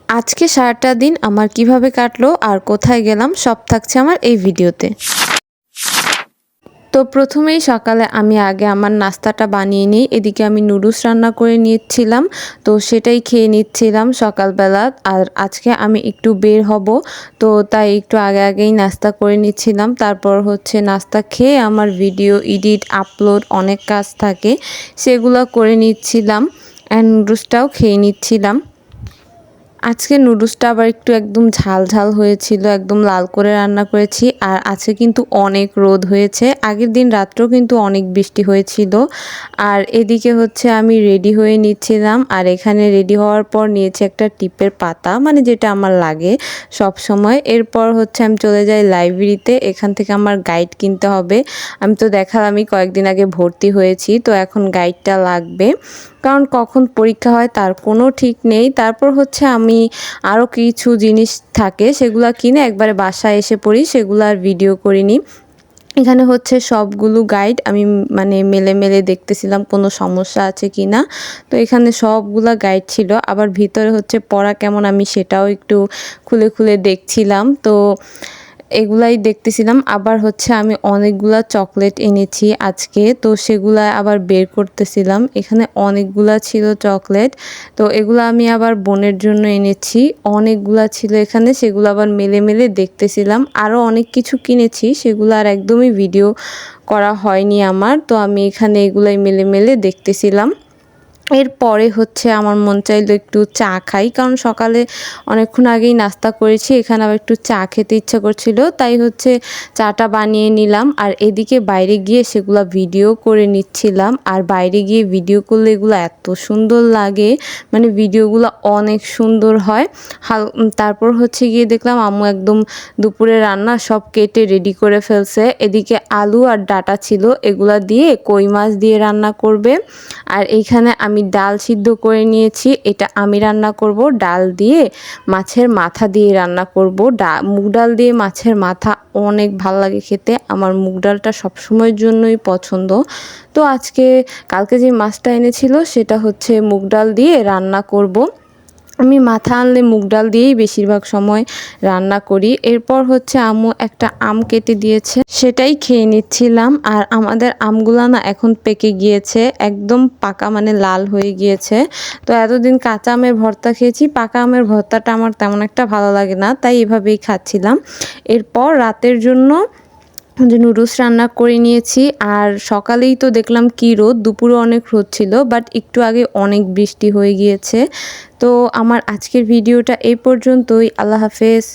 আজকে সারাটা দিন আমার কিভাবে কাটলো আর কোথায় গেলাম সব থাকছে আমার এই ভিডিওতে। তো প্রথমেই সকালে আমি আগে আমার নাস্তাটা বানিয়ে নিই। এদিকে আমি নুডলস রান্না করে নিচ্ছিলাম, তো সেটাই খেয়ে নিচ্ছিলাম সকালবেলা। আর আজকে আমি একটু বের হব, তো তাই একটু আগে আগেই নাস্তা করে নিচ্ছিলাম। তারপর হচ্ছে নাস্তা খেয়ে আমার ভিডিও এডিট আপলোড অনেক কাজ থাকে, সেগুলো করে নিচ্ছিলাম অ্যান্ড নুডলসটাও খেয়ে নিচ্ছিলাম। আজকে নুডলসটা আবার একটু একদম ঝাল ঝাল হয়েছিল, একদম লাল করে রান্না করেছি। আর আজকে কিন্তু অনেক রোদ হয়েছে, আগের দিন রাত্রেও কিন্তু অনেক বৃষ্টি হয়েছিল। আর এদিকে হচ্ছে আমি রেডি হয়ে নিচ্ছিলাম, আর এখানে রেডি হওয়ার পর নিয়েছি একটা টিপের পাতা, মানে যেটা আমার লাগে সব সময়। এরপর হচ্ছে আমি চলে যাই লাইব্রেরিতে, এখান থেকে আমার গাইড কিনতে হবে। আমি তো দেখালামই কয়েকদিন আগে ভর্তি হয়েছি, তো এখন গাইডটা লাগবে, কারণ কখন পরীক্ষা হয় তার কোনো ঠিক নেই। তারপর হচ্ছে আমি আরও কিছু জিনিস থাকে সেগুলো কিনে একবারে বাসায় এসে পড়ি, সেগুলো আর ভিডিও করিনি। এখানে হচ্ছে সবগুলো গাইড আমি মানে মেলে মেলে দেখতেছিলাম কোনো সমস্যা আছে কি না। তো এখানে সবগুলা গাইড ছিল, আবার ভিতরে হচ্ছে পড়া কেমন আমি সেটাও একটু খুলে খুলে দেখছিলাম। তো এগুলাই দেখতেছিলাম। আবার হচ্ছে আমি অনেকগুলা চকলেট এনেছি আজকে, তো সেগুলা আবার বের করতেছিলাম। এখানে অনেকগুলা ছিল চকলেট, তো এগুলো আমি আবার বোনের জন্য এনেছি। অনেকগুলা ছিল এখানে, সেগুলো আবার মেলে মেলে দেখতেছিলাম। আরও অনেক কিছু কিনেছি, সেগুলো আর একদমই ভিডিও করা হয়নি আমার। তো আমি এখানে এগুলাই মেলে মেলে দেখতেছিলাম। এরপরে হচ্ছে আমার মন চাইলো একটু চা খাই, কারণ সকালে অনেকক্ষণ আগেই নাস্তা করেছি, এখানে আবার একটু চা খেতে ইচ্ছা করছিল, তাই হচ্ছে চাটা বানিয়ে নিলাম। আর এদিকে বাইরে গিয়ে সেগুলো ভিডিও করে নিচ্ছিলাম। আর বাইরে গিয়ে ভিডিও করলে এগুলো এত সুন্দর লাগে, মানে ভিডিওগুলো অনেক সুন্দর হয়। তারপর হচ্ছে গিয়ে দেখলাম আম্মু একদম দুপুরে রান্না সব কেটে রেডি করে ফেলছে। এদিকে আলু আর ডাটা ছিল, এগুলা দিয়ে কই মাছ দিয়ে রান্না করবে। আর এইখানে আমি ডাল সিদ্ধ করে নিয়েছি, এটা আমি রান্না করব। ডাল দিয়ে মাছের মাথা দিয়ে রান্না করব। মুগ ডাল দিয়ে মাছের মাথা অনেক ভালো লাগে খেতে, আমার মুগ ডালটা সবসময়ের জন্যই পছন্দ। তো কালকে যে মাছটা এনেছিল সেটা হচ্ছে মুগ ডাল দিয়ে রান্না করব। আমি মাথা আনলে মুগ ডাল দিয়েই বেশিরভাগ সময় রান্না করি। এরপর হচ্ছে আম্মু একটা আম কেটে দিয়েছে, সেটাই খেয়ে নিচ্ছিলাম। আর আমাদের আমগুলা না এখন পেকে গিয়েছে, একদম পাকা, মানে লাল হয়ে গিয়েছে। তো এতদিন কাঁচা আমের ভর্তা খেয়েছি, পাকা আমের ভর্তাটা আমার তেমন একটা ভালো লাগে না, তাই এভাবেই খাচ্ছিলাম। এরপর রাতের জন্য যে নুডলস রান্না করে নিয়েছি। আর সকালেই তো দেখলাম কি রোদ, দুপুরে অনেক রোদ ছিল, বাট একটু আগে অনেক বৃষ্টি হয়ে গিয়েছে। তো আমার আজকের ভিডিওটা এই পর্যন্তই। আল্লাহ হাফেজ।